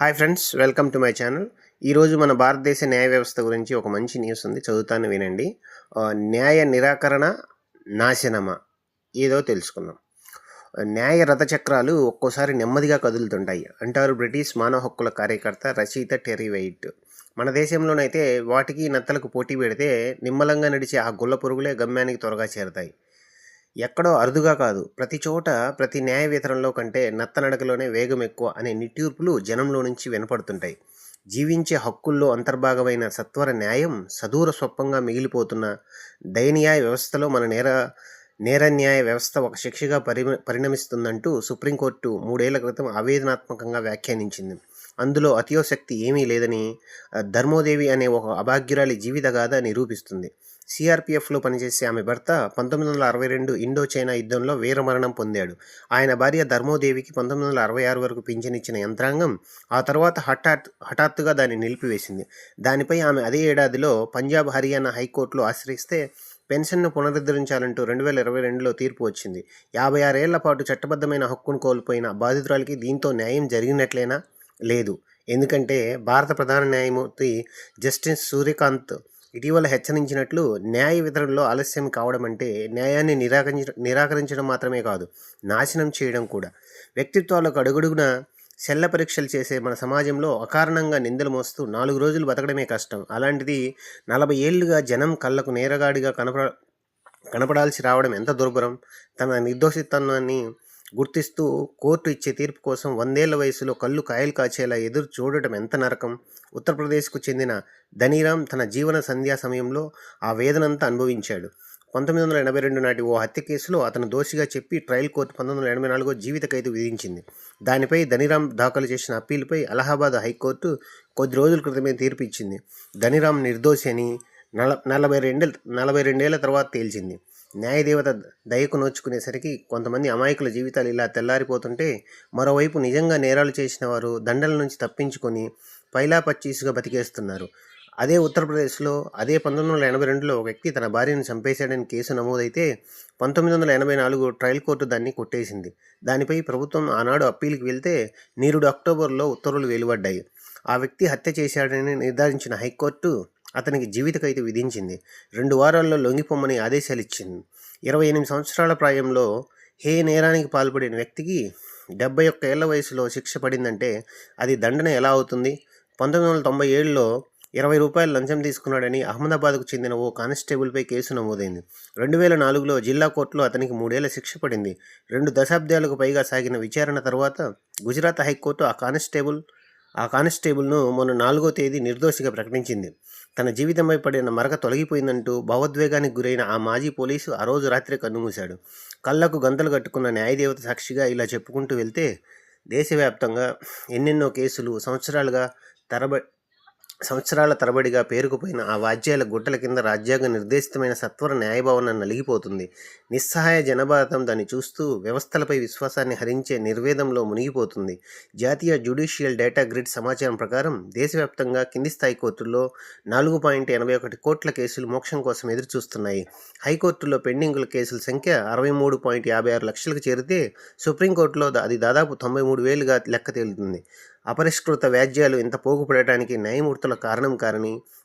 Hi friends, welcome to my channel. ఈరోజు మన భారతదేశ న్యాయ వ్యవస్థ గురించి ఒక మంచి న్యూస్ ఉంది, చదువుతాను వినండి. న్యాయ నిరాకరణ నాశనమా ఏదో తెలుసుకుందాం. న్యాయ రథచక్రాలు ఒక్కోసారి నెమ్మదిగా కదులుతుంటాయి అంటారు బ్రిటిష్ మానవ హక్కుల కార్యకర్త రచయిత టెర్రీ వైట్. మన దేశంలోనైతే వాటికి నత్తలకు పోటీ పెడితే నిమ్మలంగా నడిచే ఆ గుల్ల పురుగులే గమ్యానికి త్వరగా చేరతాయి. ఎక్కడో అరుదుగా కాదు, ప్రతి చోట ప్రతి న్యాయ వితరణలో కంటే నత్తనడకలోనే వేగం ఎక్కువ అనే నిట్టూర్పులు జనంలో నుంచి వినపడుతుంటాయి. జీవించే హక్కుల్లో అంతర్భాగమైన సత్వర న్యాయం సదూర స్వప్నంగా మిగిలిపోతున్న దయనీయ వ్యవస్థలో మన నేర న్యాయ వ్యవస్థ ఒక శిక్షగా పరిణమిస్తుందంటూ సుప్రీంకోర్టు 3 ఏళ్ల క్రితం ఆవేదనాత్మకంగా వ్యాఖ్యానించింది. అందులో అతియోశక్తి ఏమీ లేదని ధర్మోదేవి అనే ఒక అభాగ్యురాలి జీవితగాథ నిరూపిస్తుంది. సిఆర్పిఎఫ్లో పనిచేసే ఆమె భర్త 1962 ఇండో చైనా యుద్ధంలో వీరమరణం పొందాడు. ఆయన భార్య ధర్మోదేవికి 1966 వరకు పింఛనిచ్చిన యంత్రాంగం ఆ తర్వాత హఠాత్తుగా దాన్ని నిలిపివేసింది. దానిపై ఆమె అదే ఏడాదిలో పంజాబ్, హర్యానా హైకోర్టులో ఆశ్రయిస్తే పెన్షన్ను పునరుద్ధరించాలంటూ 2022లో తీర్పు వచ్చింది. 56 ఏళ్ల పాటు చట్టబద్ధమైన హక్కును కోల్పోయిన బాధితురాలికి దీంతో న్యాయం జరిగినట్లేనా? లేదు. ఎందుకంటే భారత ప్రధాన న్యాయమూర్తి జస్టిస్ సూర్యకాంత్ ఇటీవల హెచ్చరించినట్లు న్యాయ వితరణలో ఆలస్యం కావడం అంటే న్యాయాన్ని నిరాకరించడం మాత్రమే కాదు, నాశనం చేయడం కూడా. వ్యక్తిత్వాలకు అడుగడుగున శల్య పరీక్షలు చేసే మన సమాజంలో అకారణంగా నిందలు మోస్తూ 4 రోజులు బతకడమే కష్టం. అలాంటిది 40 ఏళ్లుగా జనం కళ్ళకు నేరగాడిగా కనపడాల్సి రావడం ఎంత దుర్భరం. తన నిర్దోషిత్వాన్ని గుర్తిస్తూ కోర్టు ఇచ్చే తీర్పు కోసం 100 ఏళ్ల వయసులో కళ్ళు కాయలు కాచేలా ఎదురు చూడటం ఎంత నరకం. ఉత్తరప్రదేశ్కు చెందిన ధనీరామ్ తన జీవన సంధ్యా సమయంలో ఆ వేదనంతా అనుభవించాడు. 1982 నాటి ఓ హత్య కేసులో అతను దోషిగా చెప్పి ట్రయల్ కోర్టు 1984 జీవిత ఖైదు విధించింది. దానిపై ధనీరామ్ దాఖలు చేసిన అప్పీలుపై అలహాబాద్ హైకోర్టు కొద్ది రోజుల క్రితమే తీర్పు ఇచ్చింది. ధనీరామ్ నిర్దోషి అని 42 ఏళ్ల తర్వాత తేల్చింది. న్యాయదేవత దయకు నోచుకునేసరికి కొంతమంది అమాయకుల జీవితాలు ఇలా తెల్లారిపోతుంటే, మరోవైపు నిజంగా నేరాలు చేసిన వారు దండల నుంచి తప్పించుకొని పైలా పచ్చీసుగా బతికేస్తున్నారు. అదే ఉత్తరప్రదేశ్లో అదే 1982లో ఒక వ్యక్తి తన భార్యను చంపేశాడని కేసు నమోదైతే 1984 ట్రయల్ కోర్టు దాన్ని కొట్టేసింది. దానిపై ప్రభుత్వం ఆనాడు అప్పీలుకి వెళ్తే నిరుడు అక్టోబర్లో ఉత్తర్వులు వెలువడ్డాయి. ఆ వ్యక్తి హత్య చేశాడని నిర్ధారించిన హైకోర్టు అతనికి జీవిత ఖైదు విధించింది. 2 వారాల్లో లొంగిపోమ్మని ఆదేశాలు ఇచ్చింది. 28 సంవత్సరాల ప్రాయంలో నేరానికి పాల్పడిన వ్యక్తికి 71 ఏళ్ల వయసులో శిక్ష పడిందంటే అది దండన ఎలా అవుతుంది? 1997లో ₹20 లంచం తీసుకున్నాడని అహ్మదాబాద్కు చెందిన ఓ కానిస్టేబుల్పై కేసు నమోదైంది. 2004లో జిల్లా కోర్టులో అతనికి 3 ఏళ్ల శిక్ష పడింది. 2 దశాబ్దాలకు పైగా సాగిన విచారణ తర్వాత గుజరాత్ హైకోర్టు ఆ కానిస్టేబుల్ను మొన్న 4వ తేదీ నిర్దోషిగా ప్రకటించింది. తన జీవితంపై పడిన మరక తొలగిపోయిందంటూ భావోద్వేగానికి గురైన ఆ మాజీ పోలీసు ఆ రోజు రాత్రి కన్నుమూశాడు. కళ్లకు గంతలు కట్టుకున్న న్యాయదేవత సాక్షిగా ఇలా చెప్పుకుంటూ వెళ్తే దేశవ్యాప్తంగా ఎన్నెన్నో కేసులు సంవత్సరాల తరబడిగా పేరుకుపోయిన ఆ వాద్యాల గుట్టల కింద రాజ్యాంగ నిర్దేశితమైన సత్వర న్యాయభావన నలిగిపోతుంది. నిస్సహాయ జనభారతం దాన్ని చూస్తూ వ్యవస్థలపై విశ్వాసాన్ని హరించే నిర్వేదంలో మునిగిపోతుంది. జాతీయ జ్యుడిషియల్ డేటా గ్రిడ్ సమాచారం ప్రకారం దేశవ్యాప్తంగా కింది స్థాయి కోర్టుల్లో 4.81 కోట్ల కేసులు మోక్షం కోసం ఎదురుచూస్తున్నాయి. హైకోర్టులో పెండింగుల కేసుల సంఖ్య 63.56 లక్షలకు చేరితే సుప్రీంకోర్టులో అది దాదాపు 93,000గా లెక్క తేలుతుంది. అపరిష్కృత వ్యాజ్యాలు ఇంత పోగుపడటానికి న్యాయమూర్తుల కారణం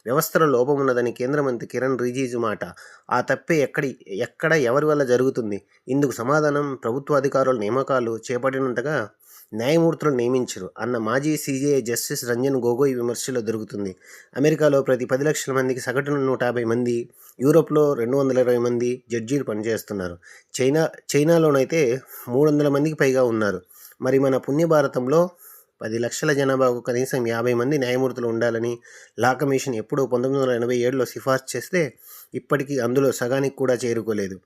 వ్యవస్థలో లోపమున్నదని కేంద్ర మంత్రి కిరణ్ రిజిజు మాట. ఆ తప్పే ఎక్కడ ఎవరి వల్ల జరుగుతుంది? ఇందుకు సమాధానం ప్రభుత్వ అధికారుల నియామకాలు చేపట్టినంతగా న్యాయమూర్తులు నియమించరు అన్న మాజీ సిజేఐ జస్టిస్ రంజన్ గొగోయ్ విమర్శలో దొరుకుతుంది. అమెరికాలో ప్రతి 10 లక్షల మందికి సగటున 150 మంది, యూరోప్లో 220 మంది జడ్జీలు పనిచేస్తున్నారు. చైనాలోనైతే 300 మందికి పైగా ఉన్నారు. మరి మన పుణ్య భారతంలో 10 లక్షల జనాభాకు కనీసం 50 మంది న్యాయమూర్తులు ఉండాలని లా కమిషన్ ఎప్పుడో 1987లో సిఫార్సు చేస్తే ఇప్పటికీ అందులో సగానికి కూడా చేరుకోలేదు.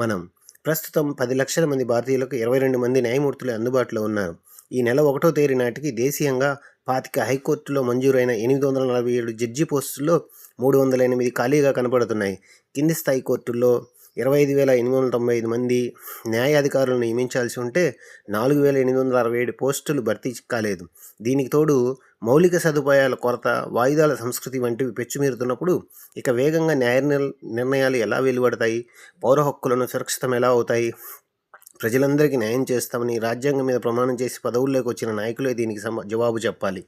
మనం ప్రస్తుతం 10 లక్షల మంది భారతీయులకు 22 మంది న్యాయమూర్తులు అందుబాటులో ఉన్నారు. ఈ నెల 1వ తేదీ నాటికి దేశీయంగా 25 హైకోర్టులో మంజూరైన 847 జడ్జి పోస్టుల్లో 308 ఖాళీగా కనపడుతున్నాయి. కింది స్థాయి కోర్టుల్లో 25,895 మంది న్యాయాధికారులను నియమించాల్సి ఉంటే 4,867 పోస్టులు భర్తీ కాలేదు. దీనికి తోడు మౌలిక సదుపాయాల కొరత, వాయిదాల సంస్కృతి వంటివి పెచ్చుమీరుతున్నప్పుడు ఇక వేగంగా న్యాయ నిర్ణయాలు ఎలా వెలువడతాయి? పౌర హక్కులను సురక్షితం ఎలా అవుతాయి? ప్రజలందరికీ న్యాయం చేస్తామని రాజ్యాంగం మీద ప్రమాణం చేసి పదవుల్లోకి వచ్చిన నాయకులే దీనికి జవాబు చెప్పాలి.